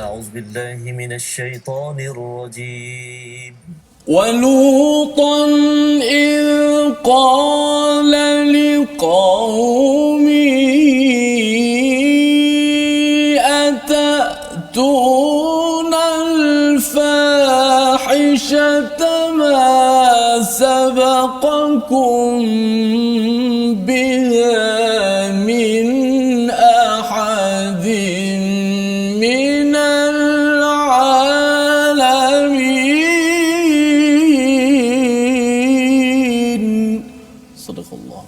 أعوذ بالله من الشيطان الرجيم ولوطا إذ قال لقومه أتأتون الفاحشة ما سبقكم بها من أحد من العالمين. صدق الله.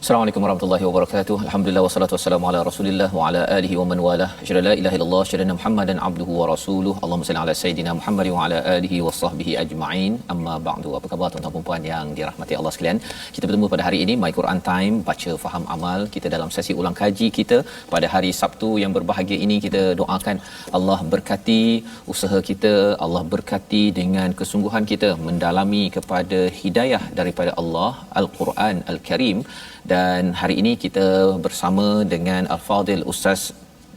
Assalamualaikum warahmatullahi wabarakatuh. Alhamdulillah wassalatu wassalamu ala Rasulillah wa ala alihi wa man walah. Asyhadu la ilaha illallah, asyhadu anna Muhammadan abduhu wa rasuluh. Allahumma salli ala sayidina Muhammad wa ala alihi wa sahbihi ajma'in. Amma ba'du. Apa khabar tuan-tuan dan puan yang dirahmati Allah sekalian? Kita bertemu pada hari ini My Quran Time, baca faham amal. Kita dalam sesi ulang kaji kita pada hari Sabtu yang berbahagia ini. Kita doakan Allah berkati usaha kita, Allah berkati dengan kesungguhan kita mendalami kepada hidayah daripada Allah Al-Quran Al-Karim. Dan hari ini kita bersama dengan Al-Fadil Ustaz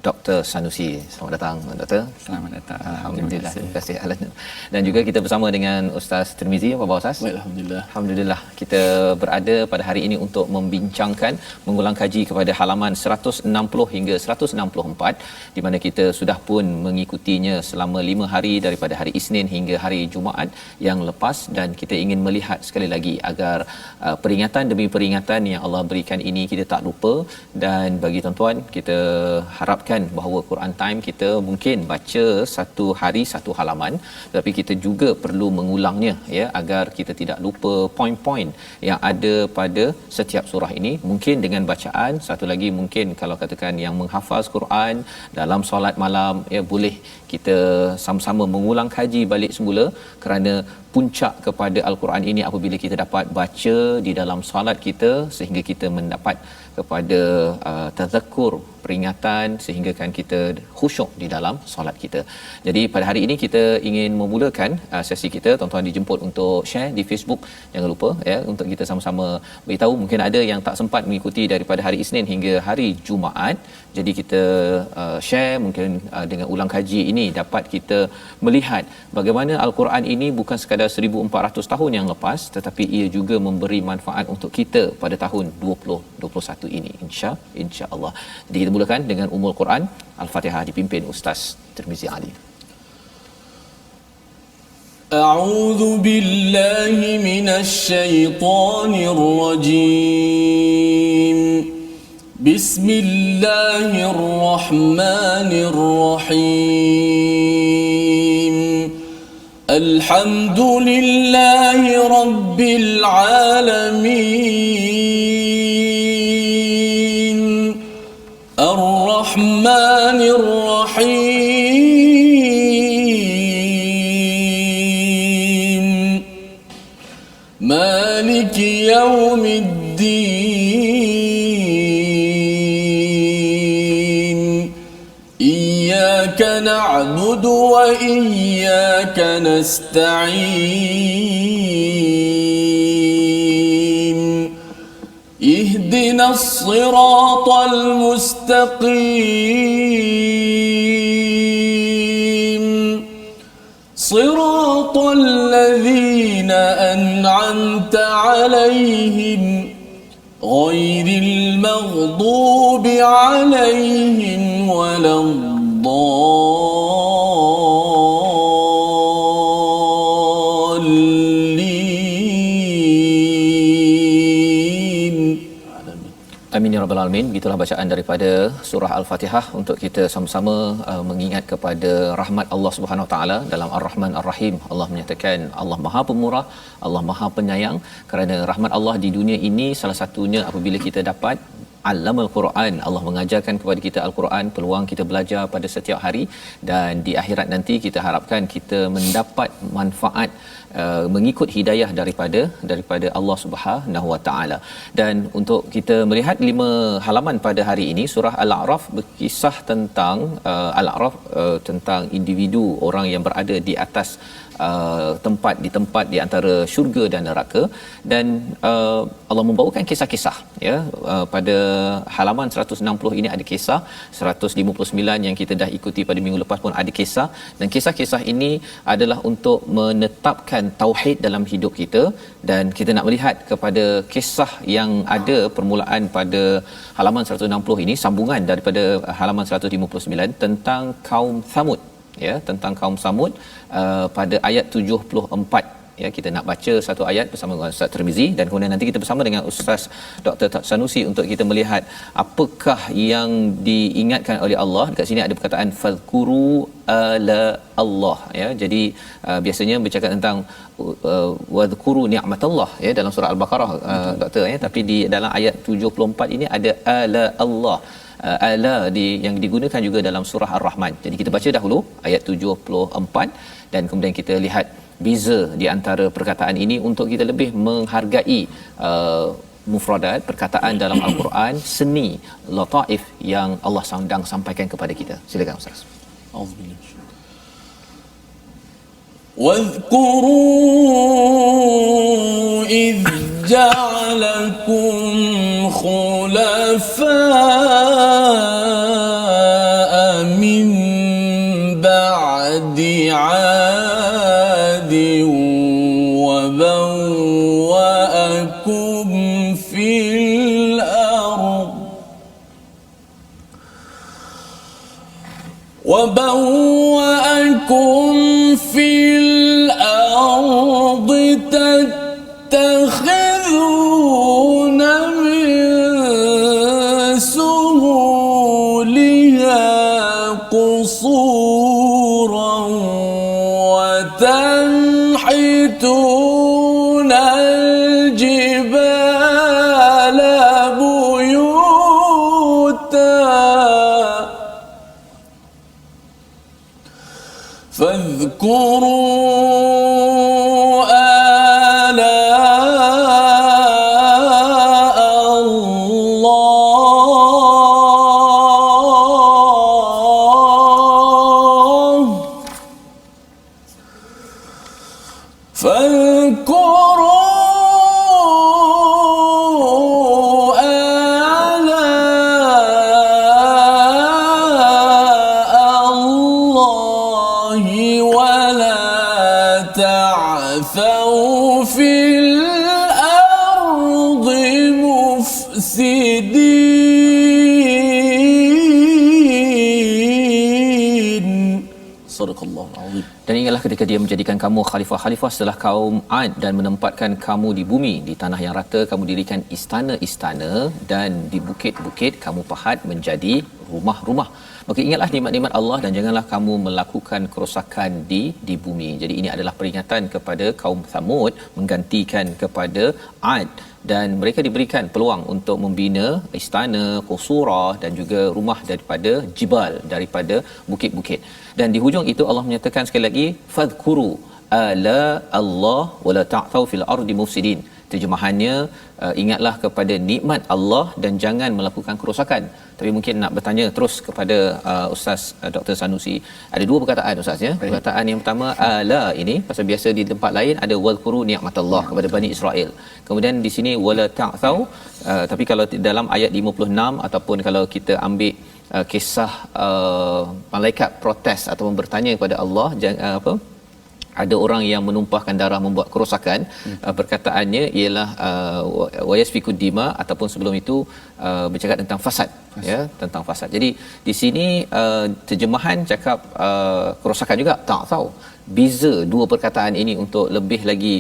Dr. Sanusi. Selamat datang Doktor. Selamat datang. Alhamdulillah. Terima kasih. Dan juga kita bersama dengan Ustaz Tirmizi. Apa khabar Ustaz? Baik, alhamdulillah. Alhamdulillah. Kita berada pada hari ini untuk membincangkan mengulang kaji kepada halaman 160 hingga 164 di mana kita sudah pun mengikutinya selama 5 hari daripada hari Isnin hingga hari Jumaat yang lepas, dan kita ingin melihat sekali lagi agar peringatan demi peringatan yang Allah berikan ini kita tak lupa. Dan bagi tuan-tuan, kita harapkan bahawa Quran Time kita mungkin baca satu hari satu halaman, tetapi kita juga perlu mengulangnya ya, agar kita tidak lupa poin-poin yang ada pada setiap surah ini. Mungkin dengan bacaan, satu lagi mungkin kalau katakan yang menghafaz Quran dalam solat malam ya, boleh kita sama-sama mengulang kaji balik semula, kerana puncak kepada Al-Quran ini apabila kita dapat baca di dalam solat kita sehingga kita mendapat kepada tazakkur, peringatan, sehingga kan kita khusyuk di dalam solat kita. Jadi pada hari ini kita ingin memulakan sesi kita. Tuan-tuan dijemput untuk share di Facebook, jangan lupa ya, untuk kita sama-sama beritahu. Mungkin ada yang tak sempat mengikuti daripada hari Isnin hingga hari Jumaat, jadi kita share mungkin dengan ulang kaji ini dapat kita melihat bagaimana Al-Quran ini bukan sekadar 1400 tahun yang lepas, tetapi ia juga memberi manfaat untuk kita pada tahun 2021 ini, insya-Allah. Jadi kita mulakan dengan Ummul Quran Al-Fatihah dipimpin Ustaz Tirmizi Ali. A'udzu billahi minasy syaithanir rajim. Bismillahirrahmanirrahim. Alhamdulillahi rabbil alamin. Ar-Rahmanir Rahim. Maliki yaumiddin. Iyyaka na'budu wa iyyaka nasta'in. اهدنا الصراط المستقيم صراط الذين أنعمت عليهم غير المغضوب عليهم ولا Amin ya rabbal alamin. Begitulah bacaan daripada surah Al-Fatihah untuk kita sama-sama mengingat kepada rahmat Allah Subhanahu Wa Taala dalam Ar-Rahman Ar-Rahim. Allah menyatakan Allah Maha Pemurah, Allah Maha Penyayang, kerana rahmat Allah di dunia ini salah satunya apabila kita dapat Allamal Quran, Allah mengajarkan kepada kita Al-Quran, peluang kita belajar pada setiap hari, dan di akhirat nanti kita harapkan kita mendapat manfaat mengikut hidayah daripada Allah Subhanahu Wa Taala. Dan untuk kita melihat 5 halaman pada hari ini, surah Al-A'raf berkisah tentang Al-A'raf tentang individu orang yang berada di atas tempat di antara syurga dan neraka. Dan Allah membawakan kisah-kisah, ya. Pada halaman 160 ini ada kisah, 159 yang kita dah ikuti pada minggu lepas pun ada kisah, dan kisah-kisah ini adalah untuk menetapkan tauhid dalam hidup kita. Dan kita nak melihat kepada kisah yang ada permulaan pada halaman 160 ini, sambungan daripada halaman 159 tentang kaum Thamud, ya, tentang kaum Thamud pada ayat 74. Ya, kita nak baca satu ayat bersama dengan Ustaz Tirmizi, dan kemudian nanti kita bersama dengan Ustaz Dr. Sanusi untuk kita melihat apakah yang diingatkan oleh Allah. Dekat sini ada perkataan fadhkuru ala Allah, ya. Jadi biasanya bercakap tentang wadhkuru ni'matallah, ya, dalam surah Al-Baqarah, doktor, ya, tapi di dalam ayat 74 ini ada ala Allah. Ala yang digunakan juga dalam surah Ar-Rahman. Jadi kita baca dahulu ayat 74 dan kemudian kita lihat beza di antara perkataan ini untuk kita lebih menghargai mufradat perkataan dalam Al-Quran, seni lataif yang Allah sedang sampaikan kepada kita. Silakan Ustaz. Auzubillah. واذكروا إذ جعلكم خلفاء من بعد عاد وبوأكم في الأرض تتخذون من سهولها قصورا وتنحتون الجبال بيوتا فاذكروا تعثوا في الأرض مفسدين. صدق الله العظيم. Dan ingatlah ketika dia menjadikan kamu khalifah-khalifah setelah kaum Ad dan menempatkan kamu di bumi, di tanah yang rata kamu dirikan istana-istana dan di bukit-bukit kamu pahat menjadi rumah-rumah. Maka ingatlah nikmat-nikmat Allah dan janganlah kamu melakukan kerosakan di bumi. Jadi ini adalah peringatan kepada kaum Thamud menggantikan kepada Ad, dan mereka diberikan peluang untuk membina istana, qusura dan juga rumah daripada jibal, daripada bukit-bukit. Dan di hujung itu Allah menyatakan sekali lagi fadhkuru ala Allah wala ta'thaw fil ardi mufsidin. Terjemahannya ingatlah kepada nikmat Allah dan jangan melakukan kerosakan. Tapi mungkin nak bertanya terus kepada Ustaz Dr. Sanusi. Ada dua perkataan Ustaz, ya. Perkataan yang pertama ala ini pasal biasa di tempat lain ada wadhkuru ni'matallah kepada Bani Israel. Kemudian di sini wala ta'thaw, tapi kalau dalam ayat 56 ataupun kalau kita ambil kisah malaikat protes ataupun bertanya kepada Allah, ada orang yang menumpahkan darah membuat kerosakan, perkataannya ialah wayasfikud dima, ataupun sebelum itu bercakap tentang fasad, ya, tentang fasad. Jadi di sini terjemahan cakap kerosakan juga, tak tahu beza dua perkataan ini untuk lebih lagi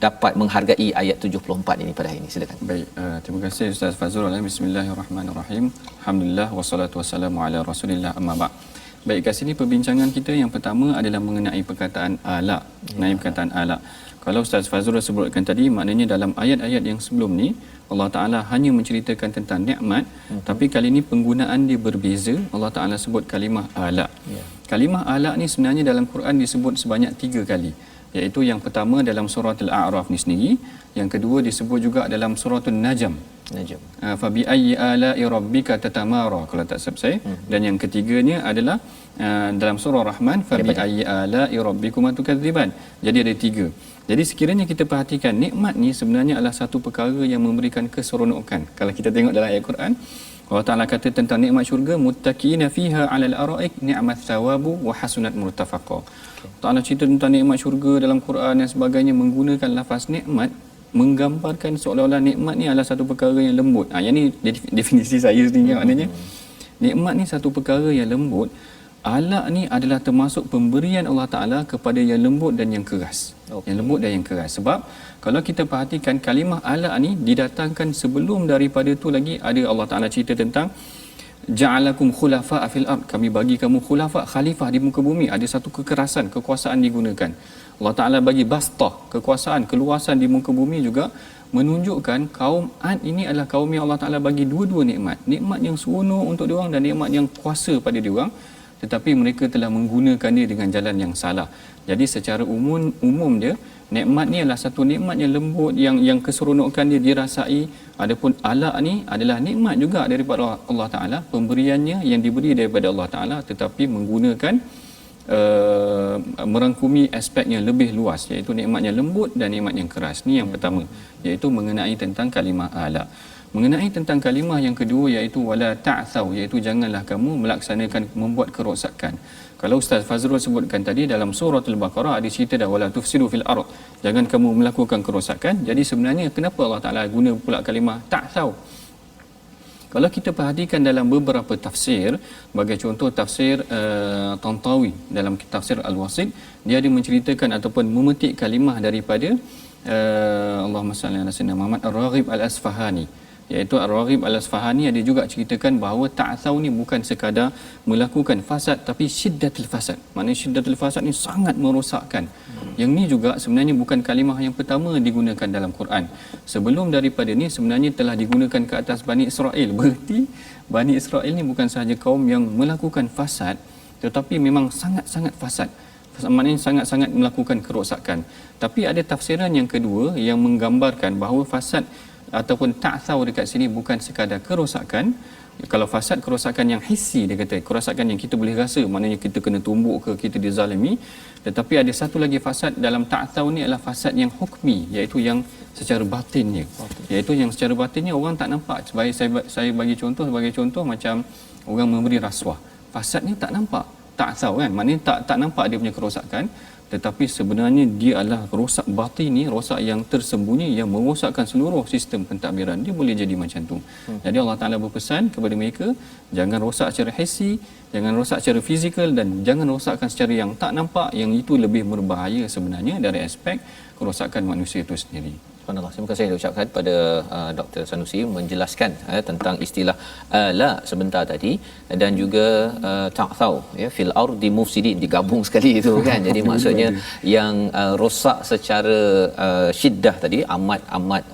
dapat menghargai ayat 74 ini pada hari ini. Silakan. Baik, terima kasih Ustaz Fazrul. Bismillahirrahmanirrahim. Alhamdulillah wassalatu wassalamu ala Rasulillah, amma ba'd. Baik, kat sini perbincangan kita yang pertama adalah mengenai perkataan ala. Mengenai perkataan ala. Kalau Ustaz Fazrul sebutkan tadi, maknanya dalam ayat-ayat yang sebelum ni Allah Ta'ala hanya menceritakan tentang nikmat, tapi kali ini penggunaan dia berbeza. Allah Ta'ala sebut kalimah ala. Kalimah ala ni sebenarnya dalam Quran disebut sebanyak 3 kali. iaitu yang pertama dalam surah Al-A'raf ni sendiri, yang kedua disebut juga dalam surah An-Najm. Fa bi ayyi ala'i rabbika tatamara, kalau tak silap saya. Dan yang ketiganya adalah dalam surah Rahman, fa bi ayyi ala'i rabbikuma tukadziban. Jadi ada tiga. Jadi sekiranya kita perhatikan, nikmat ni sebenarnya adalah satu perkara yang memberikan keseronokan. Kalau kita tengok dalam ayat Quran, Allah Ta'ala kata tentang nikmat syurga, muttaqina fiha 'alal araik ni'mat thawabu wa hasunat murtafaqa. Ta'ala cerita tentang nikmat syurga dalam Quran dan sebagainya menggunakan lafaz nikmat, menggambarkan seolah-olah nikmat ni adalah satu perkara yang lembut. Yang ni definisi saya sendiri. Maknanya nikmat ni satu perkara yang lembut. Ala ni adalah termasuk pemberian Allah Ta'ala kepada yang lembut dan yang keras. Yang lembut dan yang keras. Sebab kalau kita perhatikan kalimah ala ni didatangkan sebelum daripada tu lagi ada Allah Ta'ala cerita tentang ja'alakum khulafa'a fil ard, kami bagi kamu khulafa', khalifah di muka bumi. Ada satu kekerasan, kekuasaan digunakan. Allah Ta'ala bagi bastah, kekuasaan, keluasan di muka bumi juga, menunjukkan kaum Ad ini adalah kaum yang Allah Ta'ala bagi dua-dua nikmat. Nikmat yang seronok untuk diorang dan nikmat yang kuasa pada diorang, tetapi mereka telah menggunakan dia dengan jalan yang salah. Jadi secara umum dia, nikmat ni adalah satu nikmat yang lembut, yang keseronokan dia dirasai. Adapun ala ni adalah nikmat juga daripada Allah Ta'ala, pemberiannya yang diberi daripada Allah Ta'ala, tetapi menggunakan merangkumi aspek yang lebih luas, iaitu nikmat yang lembut dan nikmat yang keras. Ni yang pertama, iaitu mengenai tentang kalimah ala. Mengenai tentang kalimah yang kedua, iaitu wala ta'thau, iaitu janganlah kamu melaksanakan membuat kerosakan. Kalau Ustaz Fazrul sebutkan tadi dalam surah Al-Baqarah ada cerita dah wala tufsidu fil ard, jangan kamu melakukan kerosakan. Jadi sebenarnya kenapa Allah Taala guna pula kalimah ta'thau? Kalau kita perhatikan dalam beberapa tafsir, bagi contoh tafsir Tantawi dalam tafsir Al-Wasit, dia ada menceritakan ataupun memetik kalimah daripada Allahumma salli ala sayyidina Muhammad Ar-Raghib Al-Asfahani, iaitu Ar-Raghib Al-Asfahani ada juga ceritakan bahawa ta'thau ni bukan sekadar melakukan fasad, tapi syiddatul fasad. Maknanya syiddatul fasad ni sangat merosakkan. Yang ni juga sebenarnya bukan kalimah yang pertama digunakan dalam Quran. Sebelum daripada ni sebenarnya telah digunakan ke atas Bani Israel. Berarti Bani Israel ni bukan sahaja kaum yang melakukan fasad, tetapi memang sangat-sangat fasad. Maknanya sangat-sangat melakukan kerosakan. Tapi ada tafsiran yang kedua yang menggambarkan bahawa fasad ataupun ta'thau dekat sini bukan sekadar kerosakan. Kalau fasad, kerosakan yang hissi, dia kata kerosakan yang kita boleh rasa, maknanya kita kena tumbuk ke, kita dizalimi. Tetapi ada satu lagi fasad dalam ta'thau ni adalah fasad yang hukmi, iaitu yang secara batinnya. Iaitu yang secara batinnya orang tak nampak. Saya bagi contoh, sebagai contoh macam orang memberi rasuah. Fasadnya tak nampak. Ta'thau kan, maknanya tak nampak dia punya kerosakan, tetapi sebenarnya dia adalah rosak batin ni, rosak yang tersembunyi yang merosakkan seluruh sistem pentadbiran. Dia boleh jadi macam tu. Jadi Allah Ta'ala berpesan kepada mereka, jangan rosak secara hissi, jangan rosak secara fizikal, dan jangan rosakkan secara yang tak nampak, yang itu lebih berbahaya sebenarnya dari aspek kerosakan manusia itu sendiri. Subhanallah. Terima kasih saya ucapkan pada Dr. Sanusi menjelaskan tentang istilah la sebentar tadi, dan juga ta'thau ya, fil ardi mufsidin, digabung sekali itu kan. Jadi maksudnya yang rosak secara syiddah tadi, amat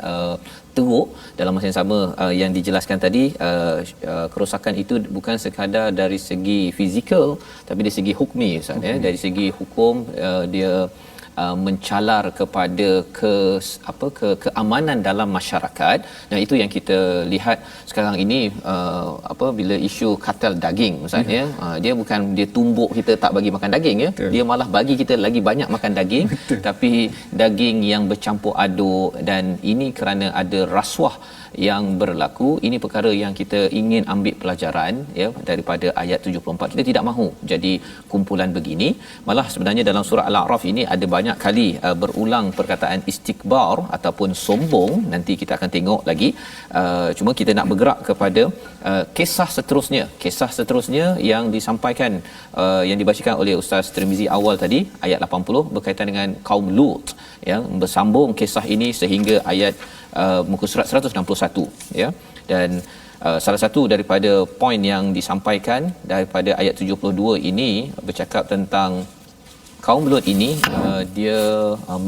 teruk. Dalam masa yang sama yang dijelaskan tadi, kerosakan itu bukan sekadar dari segi fizikal, tapi dari segi hukmi Ustaz ya. Dari segi hukum dia mencalar kepada keamanan dalam masyarakat, dan itu yang kita lihat sekarang ini. Bila isu kartel daging misalnya, dia bukan dia tumbuk kita tak bagi makan daging ya. Betul. Dia malah bagi kita lagi banyak makan daging. Betul. Tapi daging yang bercampur aduk, dan ini kerana ada rasuah yang berlaku. Ini perkara yang kita ingin ambil pelajaran ya daripada ayat 74. Kita tidak mahu jadi kumpulan begini. Malah sebenarnya dalam surah Al-A'raf ini ada banyak kali berulang perkataan istikbar ataupun sombong. Nanti kita akan tengok lagi. Cuma kita nak bergerak kepada kisah seterusnya yang disampaikan, yang dibacakan oleh Ustaz Tirmizi awal tadi, ayat 80 berkaitan dengan kaum Lut ya, bersambung kisah ini sehingga ayat muka surat 161 ya. Dan salah satu daripada poin yang disampaikan daripada ayat 72 ini bercakap tentang kaum Lut ini, dia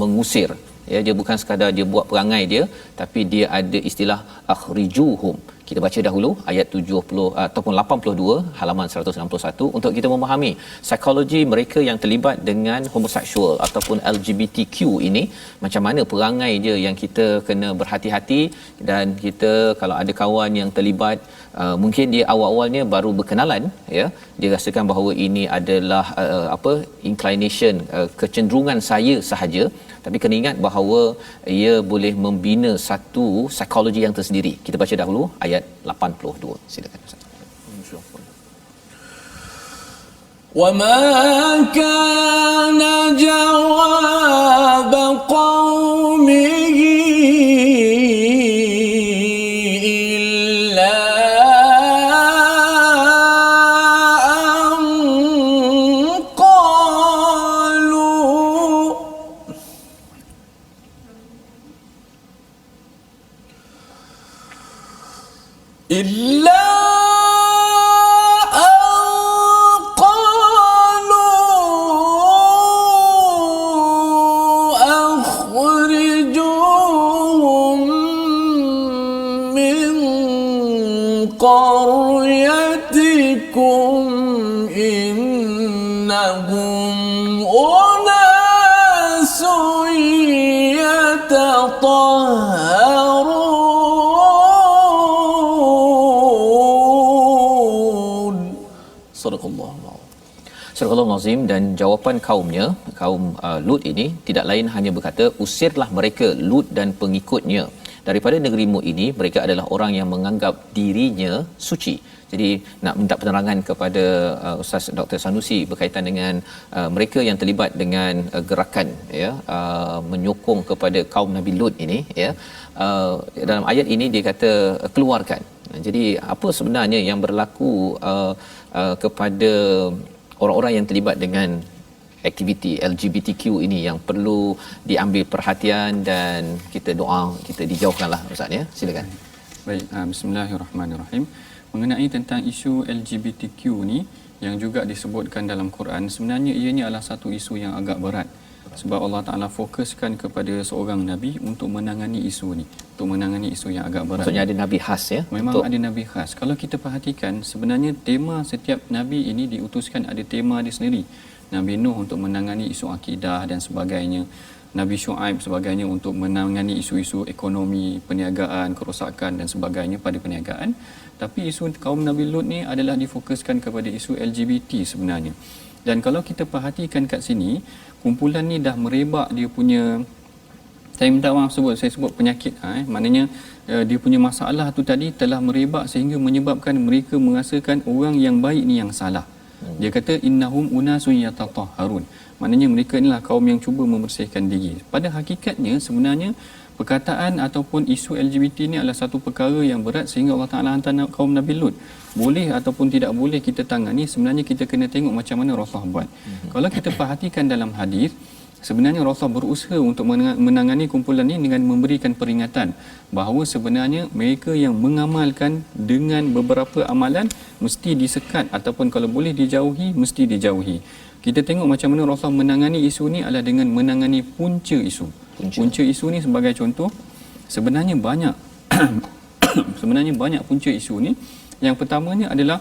mengusir ya, dia bukan sekadar dia buat perangai dia, tapi dia ada istilah akhrijuhum, Kita baca dahulu ayat 70 ataupun 82 halaman 161 untuk kita memahami psikologi mereka yang terlibat dengan homoseksual ataupun LGBTQ ini, macam mana perangai dia yang kita kena berhati-hati. Dan kita kalau ada kawan yang terlibat, mungkin dia awal-awalnya baru berkenalan, ya, dia rasakan bahawa ini adalah inclination, kecenderungan saya sahaja, tapi kena ingat bahawa ia boleh membina satu psikologi yang tersendiri. Kita baca dahulu ayat 82. Silakan Ustaz. وما كان جواب قومه إلا أن قالوا أخرجوهم من قريتكم إنهم أناس يتطهرون. صدق الله العظيم. Surah Al-Nazim. Dan jawapan kaumnya, kaum Lut ini tidak lain hanya berkata, usirlah mereka Lut dan pengikutnya daripada negerimu ini, mereka adalah orang yang menganggap dirinya suci. Jadi nak minta penerangan kepada Ustaz Dr. Sanusi berkaitan dengan mereka yang terlibat dengan gerakan, ya, menyokong kepada kaum Nabi Lut ini, ya. Dalam ayat ini dia kata keluarkan. Jadi apa sebenarnya yang berlaku kepada orang-orang yang terlibat dengan aktiviti LGBTQ ini yang perlu diambil perhatian dan kita doa kita dijauhkanlah Ustaz, ya. Silakan. Baik, bismillahirrahmanirrahim. Mengenai tentang isu LGBTQ ni yang juga disebutkan dalam Quran, sebenarnya ianya adalah satu isu yang agak berat. Sebab Allah Ta'ala fokuskan kepada seorang Nabi untuk menangani isu ni, untuk menangani isu yang agak berat. Maksudnya ada Nabi khas, ya? Memang ada Nabi khas. Kalau kita perhatikan, sebenarnya tema setiap Nabi ini diutuskan ada tema dia sendiri. Nabi Nuh untuk menangani isu akidah dan sebagainya. Nabi Shu'aib sebagainya untuk menangani isu-isu ekonomi, perniagaan, kerosakan dan sebagainya pada perniagaan. Tapi isu kaum Nabi Lut ni adalah difokuskan kepada isu LGBT sebenarnya. Dan kalau kita perhatikan kat sini, kumpulan ni dah merebak dia punya, saya minta maaf saya sebut penyakit, maknanya dia punya masalah tu tadi telah merebak sehingga menyebabkan mereka merasakan orang yang baik ni yang salah. Dia kata innahum unasun yatatahharun. Maknanya mereka inilah kaum yang cuba membersihkan diri. Pada hakikatnya sebenarnya perkataan ataupun isu LGBT ni adalah satu perkara yang berat sehingga Allah Ta'ala hantar kaum Nabi Lut. Boleh ataupun tidak boleh kita tangani, sebenarnya kita kena tengok macam mana Rasulullah buat. Kalau kita perhatikan dalam hadis, sebenarnya Rasulullah berusaha untuk menangani kumpulan ini dengan memberikan peringatan bahawa sebenarnya mereka yang mengamalkan dengan beberapa amalan mesti disekat ataupun kalau boleh dijauhi, mesti dijauhi. Kita tengok macam mana Rasulullah menangani isu ni adalah dengan menangani punca isu. Punca isu ni sebagai contoh, sebenarnya banyak sebenarnya banyak punca isu ni. Yang pertamanya adalah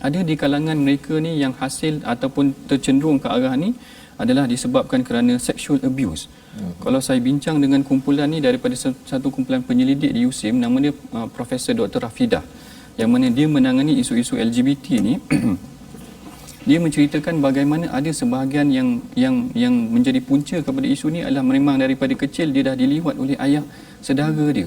ada di kalangan mereka ni yang hasil ataupun tercenderung ke arah ni adalah disebabkan kerana sexual abuse. Kalau saya bincang dengan kumpulan ni daripada satu kumpulan penyelidik di USIM, nama dia Profesor Dr. Rafidah, yang mana dia menangani isu-isu LGBT ni. Dia menceritakan bagaimana ada sebahagian yang menjadi punca kepada isu ni adalah memang daripada kecil dia dah diliwat oleh ayah saudara dia.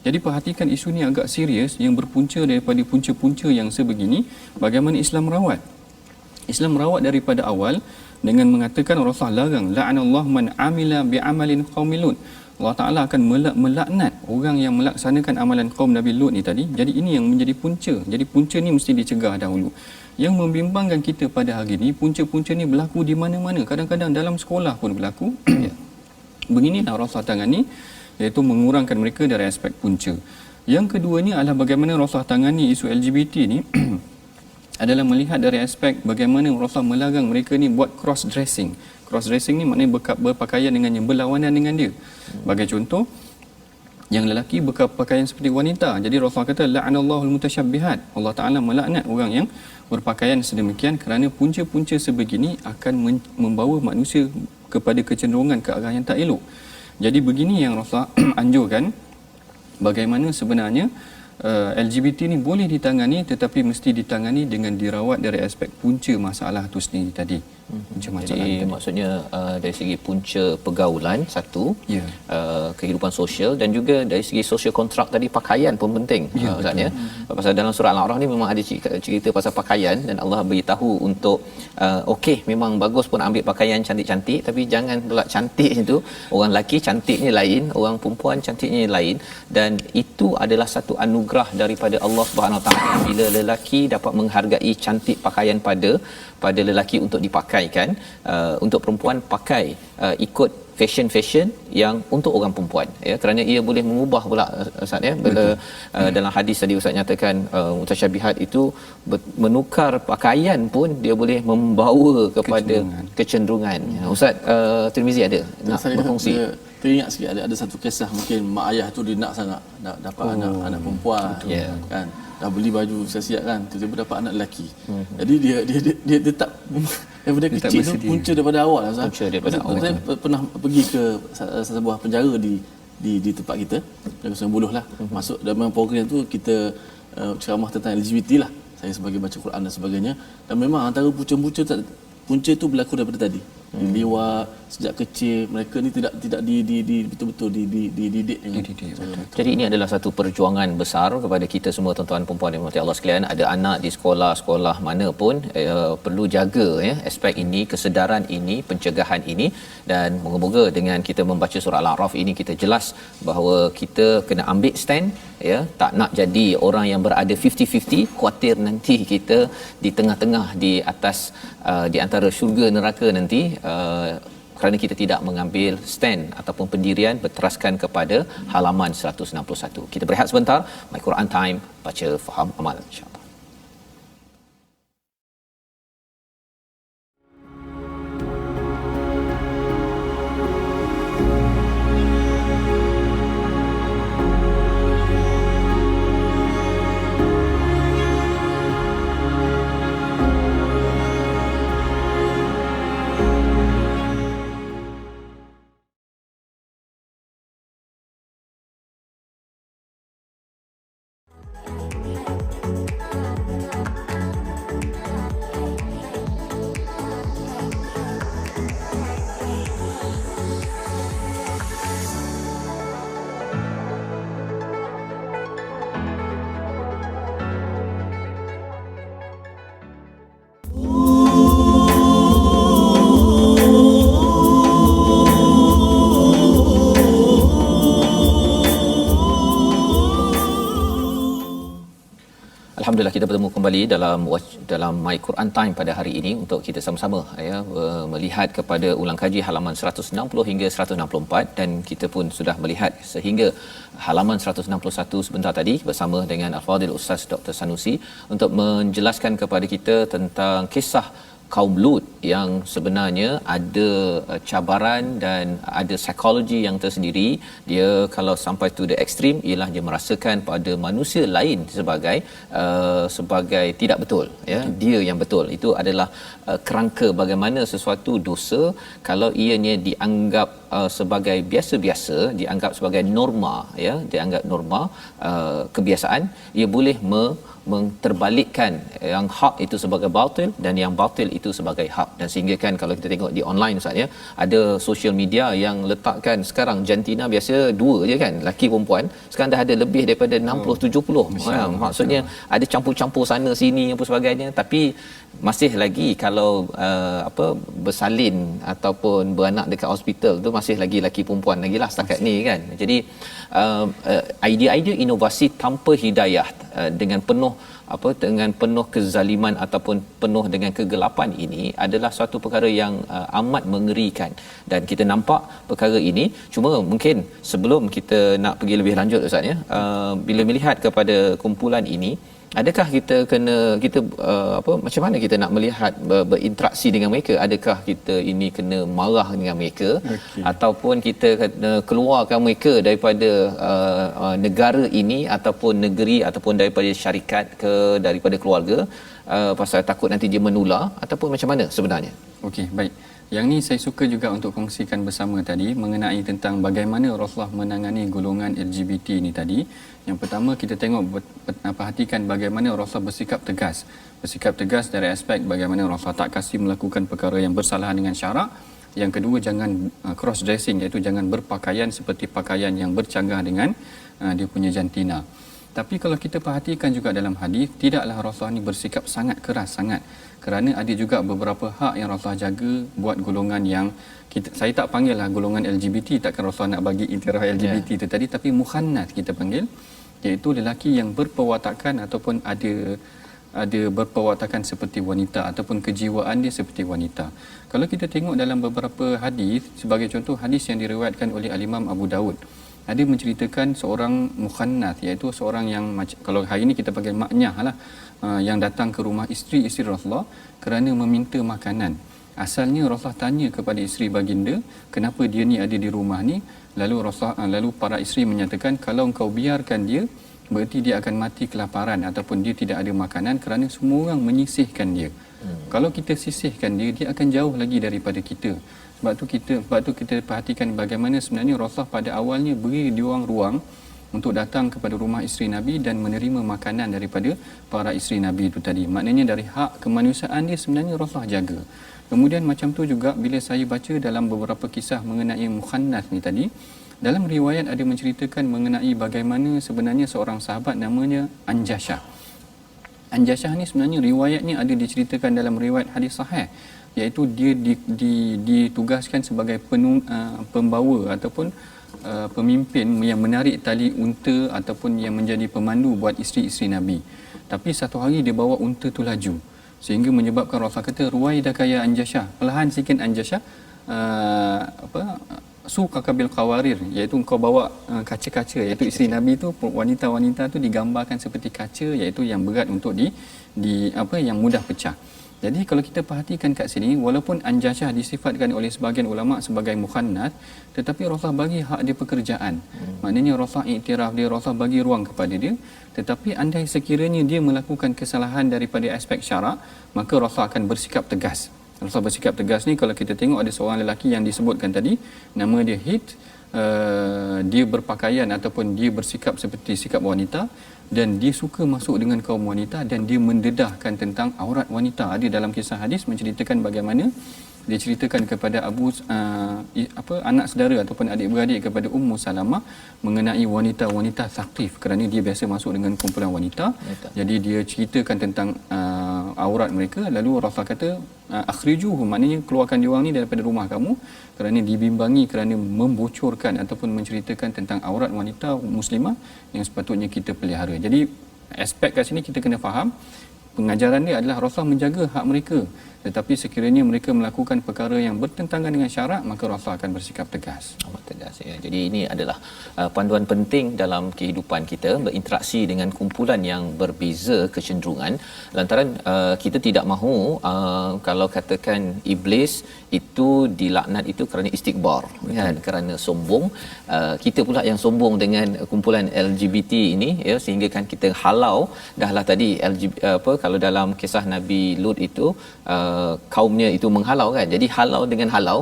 Jadi perhatikan isu ni agak serius yang berpunca daripada punca-punca yang sebegini. Bagaimana Islam rawat? Islam rawat daripada awal dengan mengatakan Rasulullah larang la'anallahu man amila bi'amalin qaumil Lut. Allah Ta'ala akan melaknat orang yang melaksanakan amalan kaum Nabi Lut ni tadi. Jadi ini yang menjadi punca. Jadi punca ni mesti dicegah dahulu. Yang membimbangkan kita pada hari ini, punca-punca ni berlaku di mana-mana. Kadang-kadang dalam sekolah pun berlaku. Beginilah Rasulullah tangani, iaitu mengurangkan mereka dari aspek punca. Yang keduanya adalah bagaimana Rasulullah tangani isu LGBT ni adalah melihat dari aspek bagaimana Rasulullah melarang mereka ni buat cross dressing. Cross dressing ni maknanya berpakaian dengan yang berlawanan dengan dia. Bagi contoh, yang lelaki berpakaian seperti wanita. Jadi Rasulullah kata la'anallahul mutasyabbihat. Allah Taala melaknat orang yang berpakaian sedemikian kerana punca-punca sebegini akan membawa manusia kepada kecenderungan ke arah yang tak elok. Jadi begini yang Rasulullah anjurkan, bagaimana sebenarnya LGBT ni boleh ditangani, tetapi mesti ditangani dengan dirawat dari aspek punca masalah tu sendiri tadi. Punca masalah Jadi tadi. maksudnya dari segi punca pergaulan satu, Ya. kehidupan sosial, dan juga dari segi social contract tadi, pakaian pun penting. Ustaz ya. Pasal dalam surah Al-A'raf ni memang ada cerita pasal pakaian, dan Allah beritahu untuk okey, memang bagus pun ambil pakaian cantik-cantik, tapi jangan pula cantik itu, orang lelaki cantiknya lain, orang perempuan cantiknya lain, dan itu adalah satu anugerah daripada Allah Subhanahu Wa Taala bila lelaki dapat menghargai cantik pakaian pada lelaki untuk dipakaikan, untuk perempuan pakai ikut fashion yang untuk orang perempuan, ya, kerana ia boleh mengubah pula Ustaz ya, bila dalam hadis tadi Ustaz nyatakan mutasyabihat itu menukar pakaian pun dia boleh membawa kepada kecenderungan. Ustaz Tirmizi ada nak Saya berkongsi? teringat sikit, ada satu kisah, mungkin mak ayah tu dia nak sangat nak dapat anak perempuan, Yeah. kan, dah beli baju siap-siap kan, tiba-tiba dapat anak lelaki. Jadi dia tetap daripada Dia tak kecil tu bersedia. punca daripada awal lah. Punca daripada awal. Saya pernah pergi ke sebuah penjara di tempat kita, Jalan Sungai Buloh lah. Masuk dalam program tu kita ceramah tentang LGBT lah. Saya sebagai baca Quran dan sebagainya, dan memang antara punca tu berlaku daripada tadi. Diliwat sejak kecil, mereka ni tidak betul-betul dididik dengan cara betul. Jadi ini adalah satu perjuangan besar kepada kita semua tuan-tuan perempuan yang dirahmati Allah sekalian. Ada anak di sekolah mana pun perlu jaga ya aspek ini, kesedaran ini, pencegahan ini, dan moga-moga dengan kita membaca surah Al-A'raf ini kita jelas bahawa kita kena ambil stand ya, tak nak jadi orang yang berada 50-50, khuatir nanti kita di tengah-tengah di atas di antara syurga neraka nanti kerana kita tidak mengambil stand ataupun pendirian berteraskan kepada halaman 161. Kita berehat sebentar. My Quran Time, baca, faham, amal, insya-Allah. Alhamdulillah kita bertemu kembali dalam My Quran Time pada hari ini untuk kita sama-sama ya melihat kepada ulang kaji halaman 160 hingga 164, dan kita pun sudah melihat sehingga halaman 161 sebentar tadi bersama dengan Al-Fadhil Ustaz Dr. Sanusi untuk menjelaskan kepada kita tentang kisah kaum Lut yang sebenarnya ada cabaran dan ada psikologi yang tersendiri. Dia kalau sampai to the extreme ialah dia merasakan pada manusia lain sebagai tidak betul ya, dia yang betul. Itu adalah kerangka bagaimana sesuatu dosa kalau ianya dianggap sebagai biasa-biasa, dianggap sebagai norma ya, dianggap norma kebiasaan, ia boleh menterbalikkan yang hak itu sebagai batil dan yang batil itu sebagai hak. Dan sehingga kan kalau kita tengok di online Ustaz ya, ada social media yang letakkan sekarang jantina biasa dua je kan, lelaki perempuan, sekarang dah ada lebih daripada 60-70. Maksudnya ada campur-campur sana sini apa sebagainya, tapi masih lagi kalau bersalin ataupun beranak dekat hospital tu masih lagi lelaki perempuan lagi lah setakat ni kan. Jadi idea-idea inovasi tanpa hidayah dengan penuh kezaliman ataupun penuh dengan kegelapan ini adalah suatu perkara yang amat mengerikan, dan kita nampak perkara ini. Cuma mungkin sebelum kita nak pergi lebih lanjut Ustaz ya, bila melihat kepada kumpulan ini, adakah kita macam mana kita nak melihat berinteraksi dengan mereka? Adakah kita ini kena marah dengan mereka, ataupun kita kena keluarkan mereka daripada negara ini ataupun negeri ataupun daripada syarikat ke daripada keluarga pasal takut nanti dia menular, ataupun macam mana sebenarnya? Okey, baik. Yang ni saya suka juga untuk kongsikan bersama tadi mengenai tentang bagaimana Rasulullah menangani golongan LGBT ni tadi. Yang pertama, kita tengok perhatikan bagaimana Rasulullah bersikap tegas dari aspek bagaimana Rasulullah tak kasih melakukan perkara yang bersalahan dengan syarak. Yang kedua, jangan cross dressing, iaitu jangan berpakaian seperti pakaian yang bercanggah dengan dia punya jantina. Tapi kalau kita perhatikan juga dalam hadis, tidaklah Rasulullah ni bersikap sangat keras sangat, kerana ada juga beberapa hak yang Rasulullah jaga buat golongan yang saya tak panggil lah golongan LGBT, takkan Rasulullah nak bagi intirah LGBT tu tadi, tapi mukhannath kita panggil, iaitu lelaki yang berperwatakan ataupun ada berperwatakan seperti wanita ataupun kejiwaan dia seperti wanita. Kalau kita tengok dalam beberapa hadis, sebagai contoh hadis yang diriwayatkan oleh Al-Imam Abu Daud, ada menceritakan seorang mukhannath, iaitu seorang yang kalau hari ini kita panggil maknyah lah, yang datang ke rumah isteri Rasulullah kerana meminta makanan. Asalnya Rasulullah tanya kepada isteri baginda, kenapa dia ni ada di rumah ni? Lalu para isteri menyatakan, kalau engkau biarkan dia, berarti dia akan mati kelaparan ataupun dia tidak ada makanan, kerana semua orang menyisihkan dia. Kalau kita sisihkan dia, dia akan jauh lagi daripada kita. Sebab tu kita perhatikan bagaimana sebenarnya Rasulullah pada awalnya beri diorang ruang untuk datang kepada rumah isteri Nabi dan menerima makanan daripada para isteri Nabi itu tadi. Maknanya dari hak kemanusiaan dia sebenarnya Rasulullah jaga. Kemudian macam tu juga bila saya baca dalam beberapa kisah mengenai mukhannath ni tadi, dalam riwayat ada menceritakan mengenai bagaimana sebenarnya seorang sahabat namanya Anjashah. Anjashah ni sebenarnya riwayatnya ada diceritakan dalam riwayat hadis sahih, iaitu dia ditugaskan sebagai pembawa ataupun pemimpin yang menarik tali unta ataupun yang menjadi pemandu buat isteri-isteri Nabi. Tapi satu hari dia bawa unta tu laju, sehingga menyebabkan Rasulullah kata, ruwaidaka ya Anjashah, perlahan sikit Anjashah, suka bil qawarir, iaitu engkau bawa kaca-kaca, iaitu isteri Nabi tu, wanita-wanita tu digambarkan seperti kaca, iaitu yang berat untuk yang mudah pecah. Jadi kalau kita perhatikan kat sini, walaupun Anjashah disifatkan oleh sebahagian ulama sebagai mukhannath, tetapi Rasulullah bagi hak dia pekerjaan. Maknanya Rasulullah iktiraf dia, Rasulullah bagi ruang kepada dia. Tetapi andai sekiranya dia melakukan kesalahan daripada aspek syarak, maka Rasulullah akan bersikap tegas. Rasulullah bersikap tegas ni, kalau kita tengok ada seorang lelaki yang disebutkan tadi, nama dia Hid, dia berpakaian ataupun dia bersikap seperti sikap wanita, dan dia suka masuk dengan kaum wanita dan dia mendedahkan tentang aurat wanita. Ada dalam kisah hadis menceritakan bagaimana dia ceritakan kepada anak saudara ataupun adik-beradik kepada Ummu Salamah mengenai wanita-wanita Thaqif, kerana dia biasa masuk dengan kumpulan wanita. Jadi dia ceritakan tentang aurat mereka. Lalu Rasulullah kata, akhrijuhu, maknanya keluarkan diorang ni daripada rumah kamu, kerana dibimbangi kerana membocorkan ataupun menceritakan tentang aurat wanita muslimah yang sepatutnya kita pelihara. Jadi aspek kat sini kita kena faham, pengajaran dia adalah Rasulullah menjaga hak mereka, tetapi sekiranya mereka melakukan perkara yang bertentangan dengan syarak, maka Rasulullah akan bersikap tegas. Tegas ya. Jadi ini adalah panduan penting dalam kehidupan kita, berinteraksi dengan kumpulan yang berbeza kecenderungan, lantaran kita tidak mahu kalau katakan iblis itu dilaknat itu kerana istikbar, kan, kerana sombong. Kita pula yang sombong dengan kumpulan LGBT ini, ya, sehingga kan kita halau dahlah tadi kalau dalam kisah Nabi Lut itu kaumnya itu menghalau, kan. Jadi halau dengan halau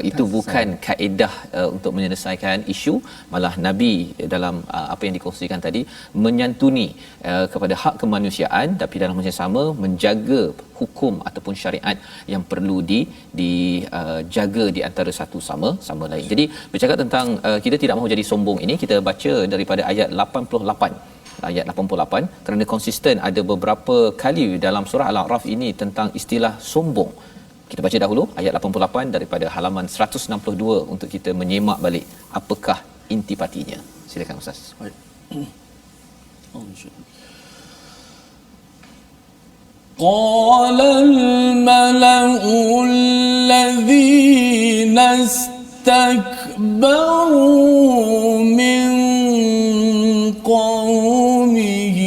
itu bukan kaedah untuk menyelesaikan isu. Malah Nabi dalam apa yang dikongsikan tadi menyantuni kepada hak kemanusiaan, tapi dalam masa sama menjaga hukum ataupun syariat yang perlu dijaga di antara satu sama lain. Jadi bercakap tentang kita tidak mahu jadi sombong ini, kita baca daripada ayat 88, kerana konsisten ada beberapa kali dalam surah Al-A'raf ini tentang istilah sombong. Kita baca dahulu ayat 88 daripada halaman 162 untuk kita menyemak balik apakah intipatinya. Silakan Ustaz. Baik. قال الملأ الذين استكبروا من قومه